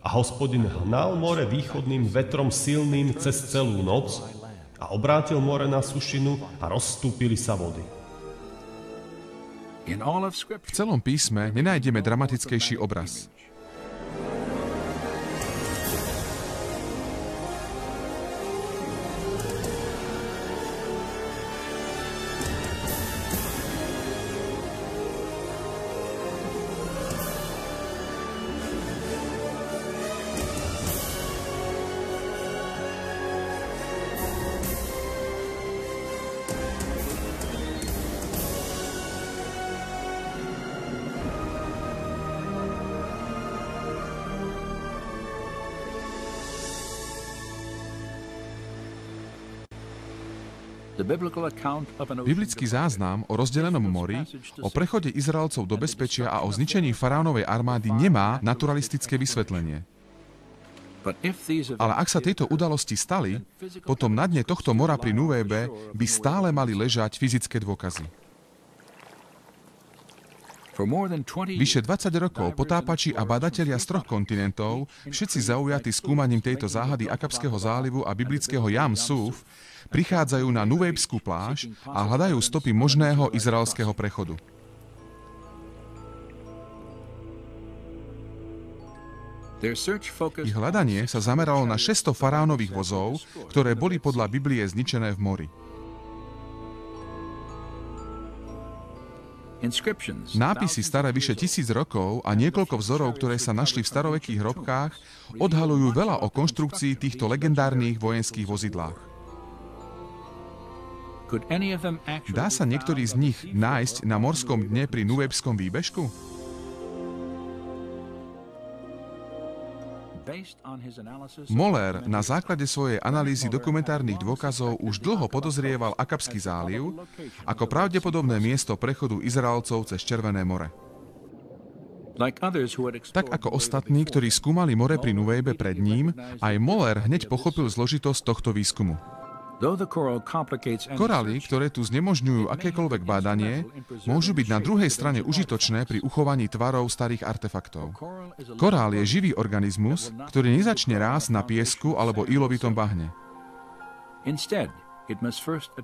a Hospodin hnal more východným vetrom silným cez celú noc a obrátil more na sušinu a rozstúpili sa vody.
V celom písme nenájdeme dramatickejší obraz. Biblický záznam o rozdelenom mori, o prechode Izraelcov do bezpečia a o zničení faraónovej armády nemá naturalistické vysvetlenie. Ale ak sa tieto udalosti stali, potom na dne tohto mora pri Nuwejbe by stále mali ležať fyzické dôkazy. Vyše 20 rokov potápači a badatelia z 3 kontinentov, všetci zaujatí skúmaním tejto záhady Akabského zálivu a biblického Jam Suf, prichádzajú na Nuwejbskú pláž a hľadajú stopy možného izraelského prechodu. Ich hľadanie sa zameralo na 600 faraónových vozov, ktoré boli podľa Biblie zničené v mori. Nápisy staré vyše 1000 rokov a niekoľko vzorov, ktoré sa našli v starovekých hrobkách, odhaľujú veľa o konštrukcii týchto legendárnych vojenských vozidlách. Dá sa niektorý z nich nájsť na morskom dne pri Nuwejbskom výbežku? Moller na základe svojej analýzy dokumentárnych dôkazov už dlho podozrieval Akabský záliv ako pravdepodobné miesto prechodu Izraelcov cez Červené more. Tak ako ostatní, ktorí skúmali more pri Nuwejbe pred ním, aj Moller hneď pochopil zložitosť tohto výskumu. Korály, ktoré tu znemožňujú akékoľvek bádanie, môžu byť na druhej strane užitočné pri uchovaní tvarov starých artefaktov. Korál je živý organizmus, ktorý nezačne rásť na piesku alebo ilovitom bahne.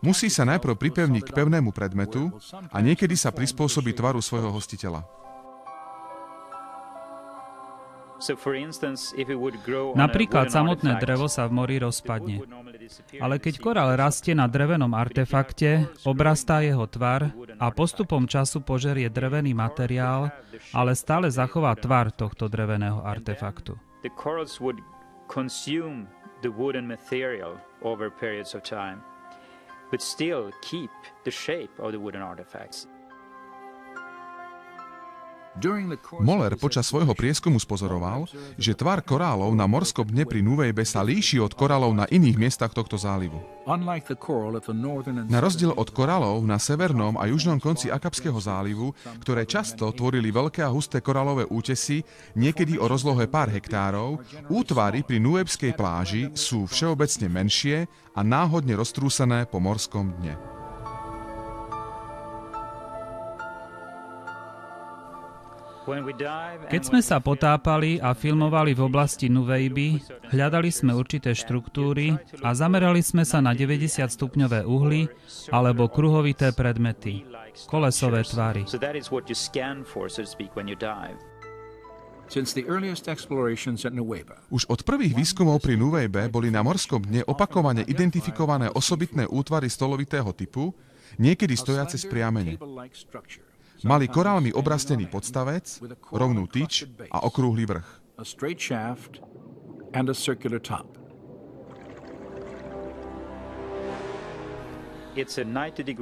Musí sa najprv pripevniť k pevnému predmetu a niekedy sa prispôsobí tvaru svojho hostiteľa.
Napríklad samotné drevo sa v mori rozpadne. Ale keď korál rastie na drevenom artefakte, obrastá jeho tvar a postupom času požerie drevený materiál, ale stále zachová tvar tohto dreveného artefaktu.
Moller počas svojho prieskumu spozoroval, že tvar korálov na morskom dne pri Nuwejbe sa líši od korálov na iných miestach tohto zálivu. Na rozdiel od korálov na severnom a južnom konci Akabského zálivu, ktoré často tvorili veľké a husté korálové útesy, niekedy o rozlohe pár hektárov, útvary pri Nuwejbskej pláži sú všeobecne menšie a náhodne roztrúsené po morskom dne.
Keď sme sa potápali a filmovali v oblasti Nuwejby, hľadali sme určité štruktúry a zamerali sme sa na 90-stupňové uhly alebo kruhovité predmety, kolesové tvary.
Už od prvých výskumov pri Nuwejbe boli na morskom dne opakovane identifikované osobitné útvary stolovitého typu, niekedy stojace spriamene. Mali korálmi obrastený podstavec, rovnú tyč a okrúhly vrch.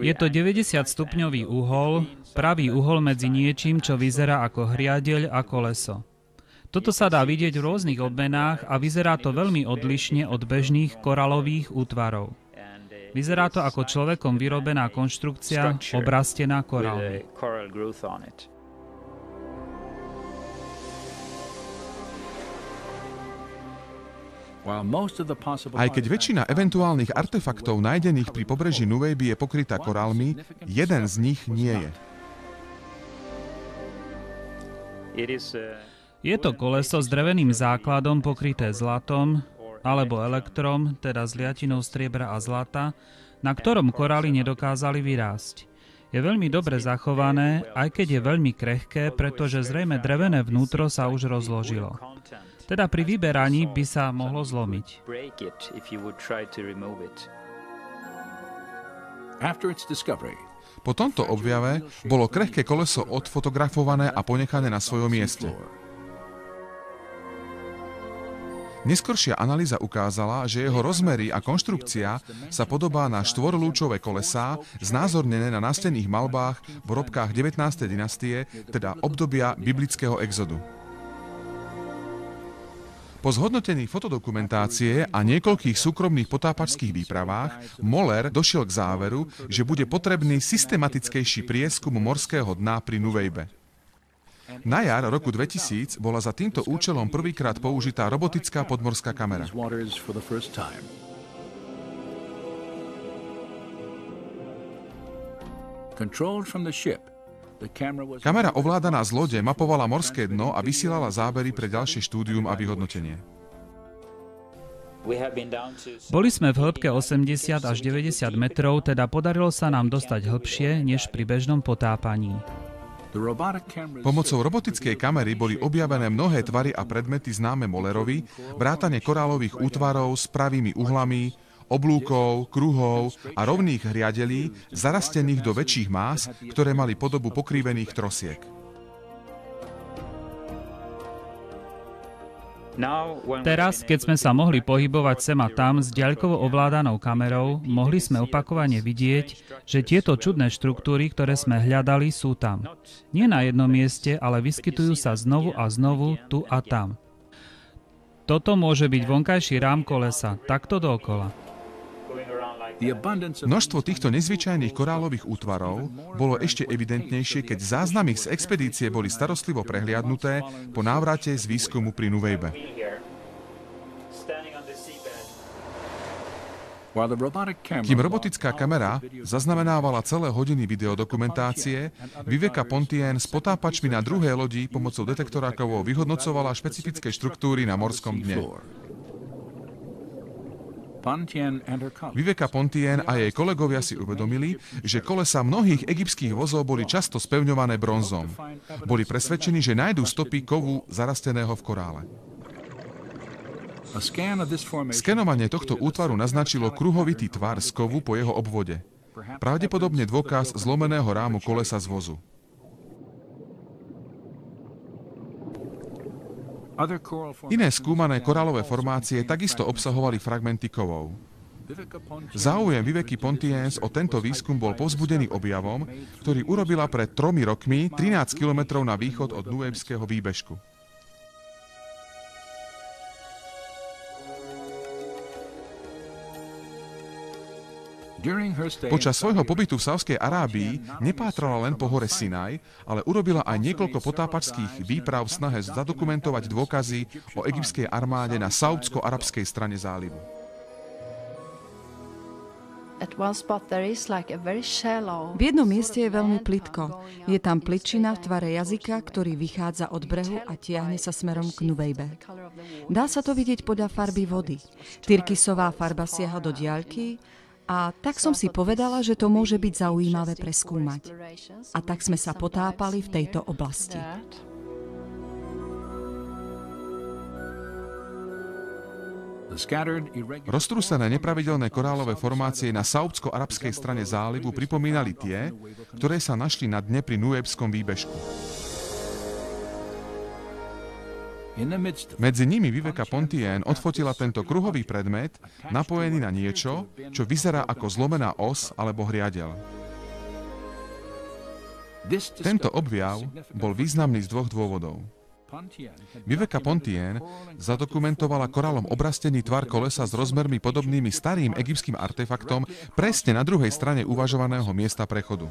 Je to 90-stupňový uhol, pravý uhol medzi niečím, čo vyzerá ako hriadeľ a koleso. Toto sa dá vidieť v rôznych obmenách a vyzerá to veľmi odlišne od bežných koralových útvarov. Vyzerá to ako človekom vyrobená konštrukcia obrastená korálmi.
Aj keď väčšina eventuálnych artefaktov nájdených pri pobreží Nuwejby je pokrytá korálmi, jeden z nich nie je.
Je to koleso s dreveným základom pokryté zlatom, alebo elektrom, teda zliatinou striebra a zlata, na ktorom korály nedokázali vyrásť. Je veľmi dobre zachované, aj keď je veľmi krehké, pretože zrejme drevené vnútro sa už rozložilo. Teda pri vyberaní by sa mohlo zlomiť.
Po tomto objave bolo krehké koleso odfotografované a ponechané na svojom mieste. Neskoršia analýza ukázala, že jeho rozmery a konštrukcia sa podobá na štvorlúčové kolesá znázornené na nástenných malbách v hrobkách 19. dynastie, teda obdobia biblického exodu. Po zhodnotení fotodokumentácie a niekoľkých súkromných potápačských výpravách Moller došiel k záveru, že bude potrebný systematickejší prieskum morského dna pri Nuwejbe. Na jar roku 2000 bola za týmto účelom prvýkrát použitá robotická podmorská kamera. Kamera ovládaná z lode mapovala morské dno a vysielala zábery pre ďalšie štúdium a vyhodnotenie.
Boli sme v hĺbke 80 až 90 metrov, teda podarilo sa nám dostať hĺbšie než pri bežnom potápaní.
Pomocou robotickej kamery boli objavené mnohé tvary a predmety známe Mollerovi, vrátane korálových útvarov s pravými uhlami, oblúkov, kruhov a rovných hriadelí, zarastených do väčších más, ktoré mali podobu pokrivených trosiek.
Teraz, keď sme sa mohli pohybovať sem a tam s diaľkovo ovládanou kamerou, mohli sme opakovane vidieť, že tieto čudné štruktúry, ktoré sme hľadali, sú tam. Nie na jednom mieste, ale vyskytujú sa znovu a znovu tu a tam. Toto môže byť vonkajší rám kolesa, takto dookola.
Množstvo týchto nezvyčajných korálových útvarov bolo ešte evidentnejšie, keď záznamy z expedície boli starostlivo prehliadnuté po návrate z výskumu pri Nuvejbe. Kým robotická kamera zaznamenávala celé hodiny videodokumentácie, Viveka Pontian s potápačmi na druhej lodi pomocou detektorákov vyhodnocovala špecifické štruktúry na morskom dne. Viveka Pontian a jej kolegovia si uvedomili, že kolesa mnohých egyptských vozov boli často spevňované bronzom. Boli presvedčení, že nájdú stopy kovu zarasteného v korále. Skenovanie tohto útvaru naznačilo kruhovitý tvar z kovu po jeho obvode. Pravdepodobne dôkaz zlomeného rámu kolesa z vozu. Iné skúmané korálové formácie takisto obsahovali fragmenty kovov. Záujem Viveky Pontians o tento výskum bol povzbudený objavom, ktorý urobila pred 3 rokmi 13 kilometrov na východ od Nuvejbského výbežku. Počas svojho pobytu v Saudskej Arábii nepátrala len po hore Sinaj, ale urobila aj niekoľko potápačských výprav v snahe zadokumentovať dôkazy o egyptskej armáde na saúdsko-arabskej strane zálivu.
V jednom mieste je veľmi plitko. Je tam pličina v tvare jazyka, ktorý vychádza od brehu a tiahne sa smerom k Nuvejbe. Dá sa to vidieť podľa farby vody. Tyrkysová farba siaha do diaľky, a tak som si povedala, že to môže byť zaujímavé preskúmať. A tak sme sa potápali v tejto oblasti.
Roztrúsené nepravidelné korálové formácie na saúdsko-arabskej strane zálivu pripomínali tie, ktoré sa našli na dne pri Nuvejbskom výbežku. Medzi nimi Viveka Pontian odfotila tento kruhový predmet, napojený na niečo, čo vyzerá ako zlomená os alebo hriadel. Tento objav bol významný z 2 dôvodov. Viveka Pontian zadokumentovala korálom obrastený tvar kolesa s rozmermi podobnými starým egyptským artefaktom presne na druhej strane uvažovaného miesta prechodu.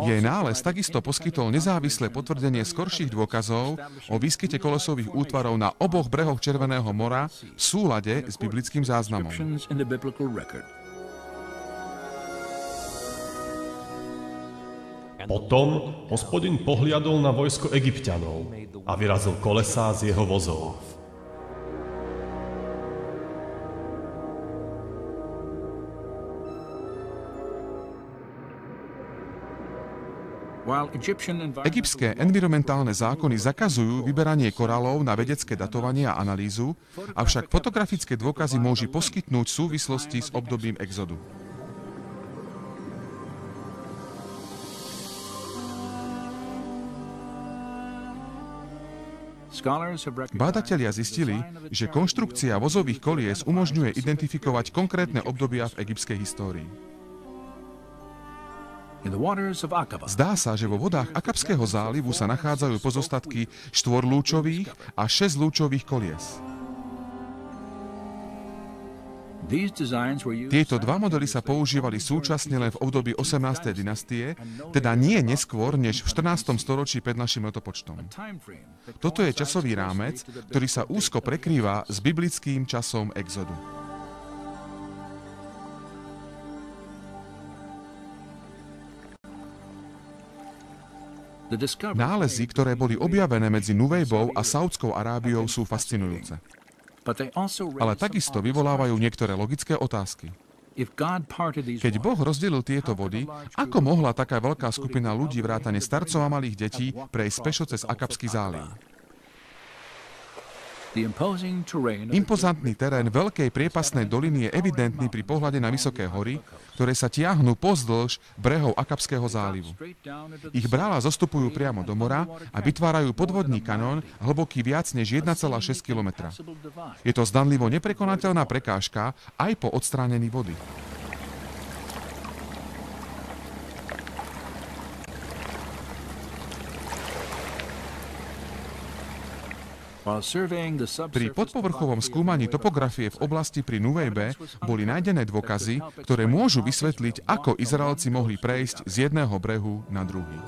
Jej nález takisto poskytol nezávislé potvrdenie skorších dôkazov o výskyte kolesových útvarov na oboch brehoch Červeného mora v súlade s biblickým záznamom.
Potom Hospodin pohliadol na vojsko Egypťanov a vyrazil kolesá z jeho vozov.
Egyptské environmentálne zákony zakazujú vyberanie korálov na vedecké datovanie a analýzu, avšak fotografické dôkazy môžu poskytnúť súvislosti s obdobím exodu. Bádatelia zistili, že konštrukcia vozových kolies umožňuje identifikovať konkrétne obdobia v egyptskej histórii. Zdá sa, že vo vodách Akabského zálivu sa nachádzajú pozostatky 4-lúčových a 6-lúčových kolies. Tieto dva modely sa používali súčasne len v období 18. dynastie, teda nie neskôr než v 14. storočí pred našim letopočtom. Toto je časový rámec, ktorý sa úzko prekrýva s biblickým časom exodu. Nálezy, ktoré boli objavené medzi Nuvejbou a Saudskou Arábiou, sú fascinujúce. Ale takisto vyvolávajú niektoré logické otázky. Keď Boh rozdelil tieto vody, ako mohla taká veľká skupina ľudí vrátane starcov a malých detí prejsť pešo cez Akabský záliv? Impozantný terén veľkej priepasnej doliny je evidentný pri pohľade na vysoké hory, ktoré sa tiahnu pozdĺž brehov Akabského zálivu. Ich brála zostupujú priamo do mora a vytvárajú podvodný kanón hlboký viac než 1,6 kilometra. Je to zdanlivo neprekonateľná prekážka aj po odstránení vody. Pri podpovrchovom skúmaní topografie v oblasti pri Nuvejbe boli nájdené dôkazy, ktoré môžu vysvetliť, ako Izraelci mohli prejsť z jedného brehu na druhý.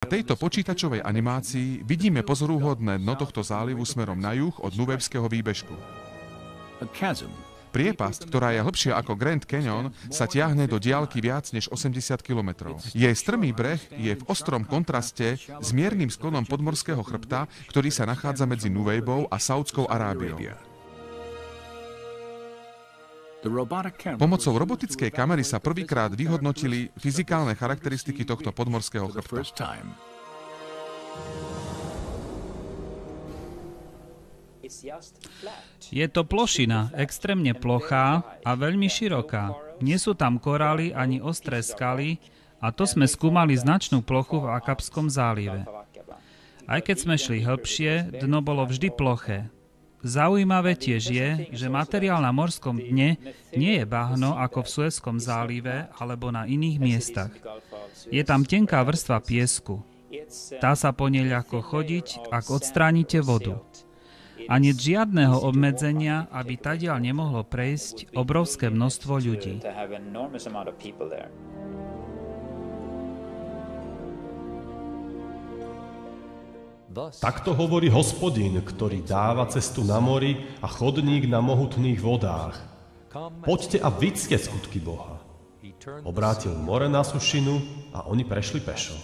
V tejto počítačovej animácii vidíme pozoruhodné dno tohto zálivu smerom na juh od Nuvejbského výbežku. Priepasť, ktorá je hlbšia ako Grand Canyon, sa tiahne do diaľky viac než 80 kilometrov. Jej strmý breh je v ostrom kontraste s miernym sklonom podmorského chrbta, ktorý sa nachádza medzi Nuvejbou a Saudskou Arábiou. Pomocou robotickej kamery sa prvýkrát vyhodnotili fyzikálne charakteristiky tohto podmorského chrbta.
Je to plošina, extrémne plochá a veľmi široká. Nie sú tam korály ani ostré skaly a to sme skúmali značnú plochu v Akabskom zálive. Aj keď sme šli hĺbšie, dno bolo vždy ploché. Zaujímavé tiež je, že materiál na morskom dne nie je bahno ako v Suezskom zálive alebo na iných miestach. Je tam tenká vrstva piesku. Dá sa po nej ľahko chodiť, ak odstránite vodu. A nie žiadneho obmedzenia, aby tadiaľ nemohlo prejsť obrovské množstvo ľudí.
Takto hovorí Hospodin, ktorý dáva cestu na mori a chodník na mohutných vodách. Poďte a vidzte skutky Boha. Obrátil more na sušinu a oni prešli pešo.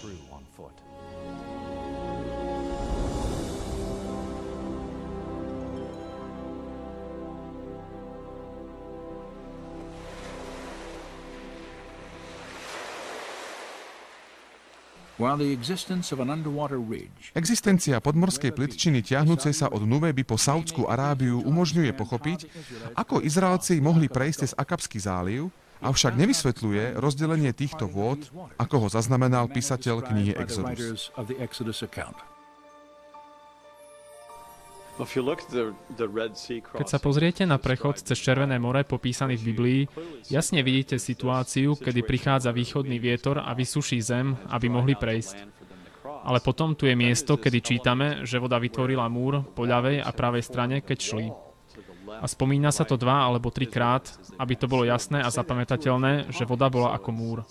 Existencia podmorskej plytčiny tiahnúcej sa od Nuvejby po Saúdskú Arábiu umožňuje pochopiť, ako Izraelci mohli prejsť cez Akabský záliv, avšak nevysvetľuje rozdelenie týchto vôd, ako ho zaznamenal písateľ knihy Exodus.
Keď sa pozriete na prechod cez Červené more popísaný v Biblii, jasne vidíte situáciu, kedy prichádza východný vietor a vysuší zem, aby mohli prejsť. Ale potom tu je miesto, kedy čítame, že voda vytvorila múr po ľavej a pravej strane, keď šli. A spomína sa to 2 alebo 3 krát, aby to bolo jasné a zapamätateľné, že voda bola ako múr.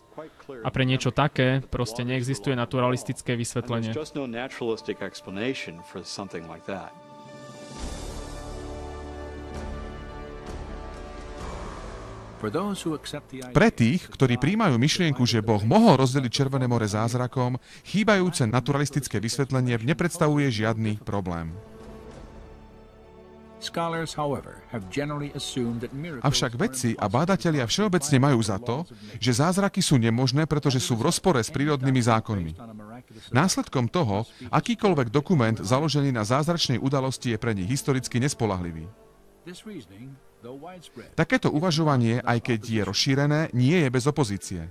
A pre niečo také proste neexistuje naturalistické vysvetlenie.
Pre tých, ktorí prijímajú myšlienku, že Boh mohol rozdeliť Červené more zázrakom, chýbajúce naturalistické vysvetlenie nepredstavuje žiadny problém. Avšak vedci a bádatelia všeobecne majú za to, že zázraky sú nemožné, pretože sú v rozpore s prírodnými zákonmi. Následkom toho, akýkoľvek dokument založený na zázračnej udalosti je pre nich historicky nespoľahlivý. Takéto uvažovanie, aj keď je rozšírené, nie je bez opozície.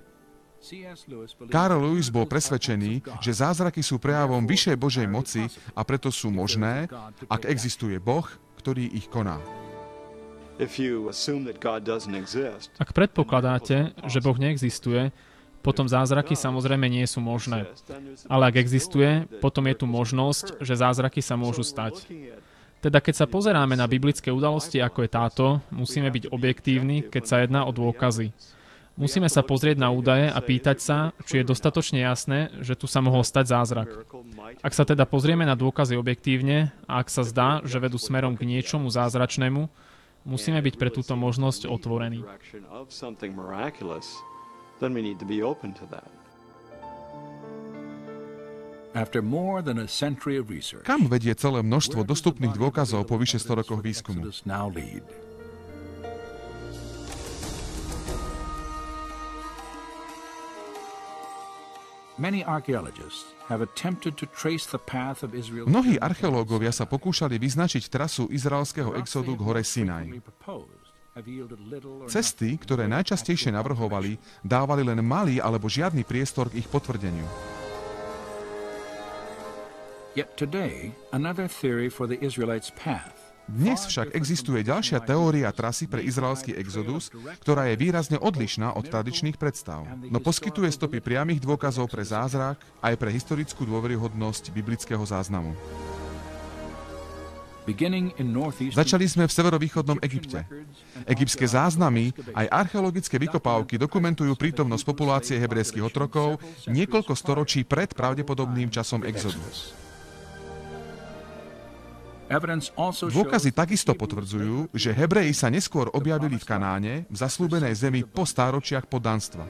Carl Lewis bol presvedčený, že zázraky sú prejavom vyššej Božej moci a preto sú možné, ak existuje Boh, ktorý ich koná.
Ak predpokladáte, že Boh neexistuje, potom zázraky samozrejme nie sú možné. Ale ak existuje, potom je tu možnosť, že zázraky sa môžu stať. Teda keď sa pozeráme na biblické udalosti, ako je táto, musíme byť objektívni, keď sa jedná o dôkazy. Musíme sa pozrieť na údaje a pýtať sa, či je dostatočne jasné, že tu sa mohol stať zázrak. Ak sa teda pozrieme na dôkazy objektívne a ak sa zdá, že vedú smerom k niečomu zázračnému, musíme byť pre túto možnosť otvorení.
Kam vedie celé množstvo dostupných dôkazov po vyše 100 rokoch výskumu? Mnohí archeológovia sa pokúšali vyznačiť trasu izraelského exodu k hore Sinaj. Cesty, ktoré najčastejšie navrhovali, dávali len malý alebo žiadny priestor k ich potvrdeniu. Dnes však existuje ďalšia teória trasy pre izraelský exodus, ktorá je výrazne odlišná od tradičných predstav, no poskytuje stopy priamych dôkazov pre zázrak aj pre historickú dôveryhodnosť biblického záznamu. Začali sme v severovýchodnom Egypte. Egyptské záznamy aj archeologické vykopávky dokumentujú prítomnosť populácie hebrejských otrokov niekoľko storočí pred pravdepodobným časom exodu. Dôkazy takisto potvrdzujú, že Hebreji sa neskôr objavili v Kanáne, v zasľúbenej zemi po stáročiach poddanstva.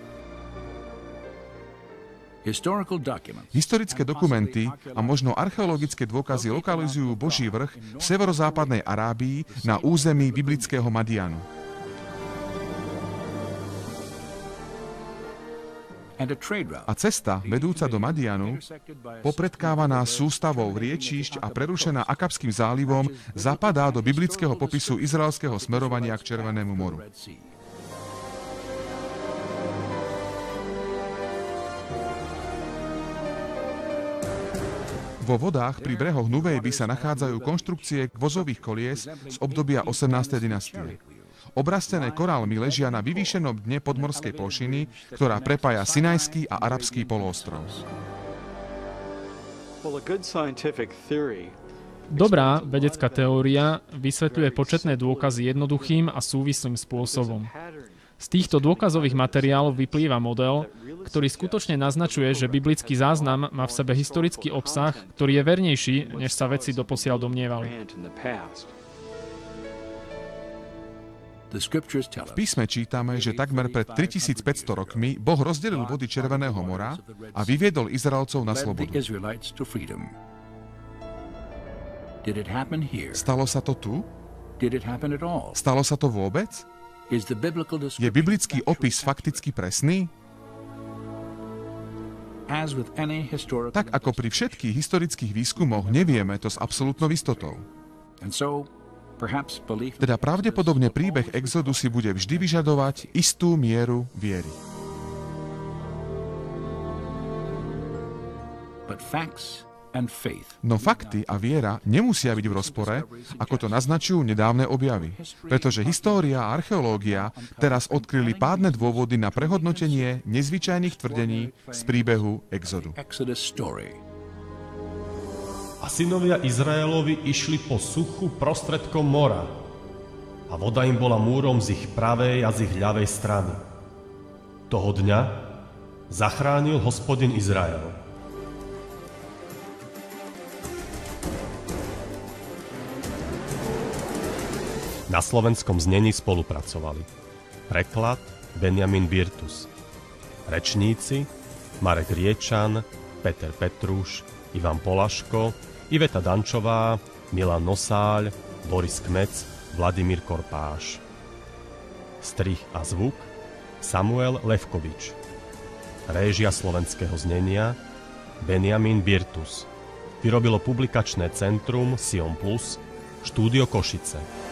Historické dokumenty a možno archeologické dôkazy lokalizujú Boží vrch v severozápadnej Arábii na území biblického Madianu. A cesta, vedúca do Madianu, popredkávaná sústavou riečišť a prerušená Akabským zálivom, zapadá do biblického popisu izraelského smerovania k Červenému moru. Vo vodách pri brehoch Nuvejby sa nachádzajú konštrukcie vozových kolies z obdobia 18. dynastie. Obrastené korálmi ležia na vyvýšenom dne podmorskej plošiny, ktorá prepája Sinajský a Arabský poloostrov.
Dobrá vedecká teória vysvetľuje početné dôkazy jednoduchým a súvislým spôsobom. Z týchto dôkazových materiálov vyplýva model, ktorý skutočne naznačuje, že biblický záznam má v sebe historický obsah, ktorý je vernejší, než sa vedci doposiaľ domnievali.
V písme čítame, že takmer pred 3500 rokmi Boh rozdelil vody Červeného mora a vyviedol Izraelcov na slobodu. Stalo sa to tu? Stalo sa to vôbec? Je biblický opis fakticky presný? Tak ako pri všetkých historických výskumoch nevieme to s absolútnou istotou. Teda pravdepodobne príbeh exodu si bude vždy vyžadovať istú mieru viery. No fakty a viera nemusia byť v rozpore, ako to naznačujú nedávne objavy, pretože história a archeológia teraz odkryli pádne dôvody na prehodnotenie nezvyčajných tvrdení z príbehu exodu.
A synovia Izraelovi išli po suchu prostredkom mora. A voda im bola múrom z ich pravej a z ich ľavej strany. Toho dňa zachránil Hospodin Izrael. Na slovenskom znení spolupracovali preklad Benjamin Birtus, rečníci Marek Riečan, Peter Petrúš, Ivan Polaško, Iveta Dančová, Milan Nosáľ, Boris Kmec, Vladimír Korpáš. Strih a zvuk Samuel Levkovič. Réžia slovenského znenia Benjamin Birtus. Vyrobilo publikačné centrum Sion Plus, štúdio Košice.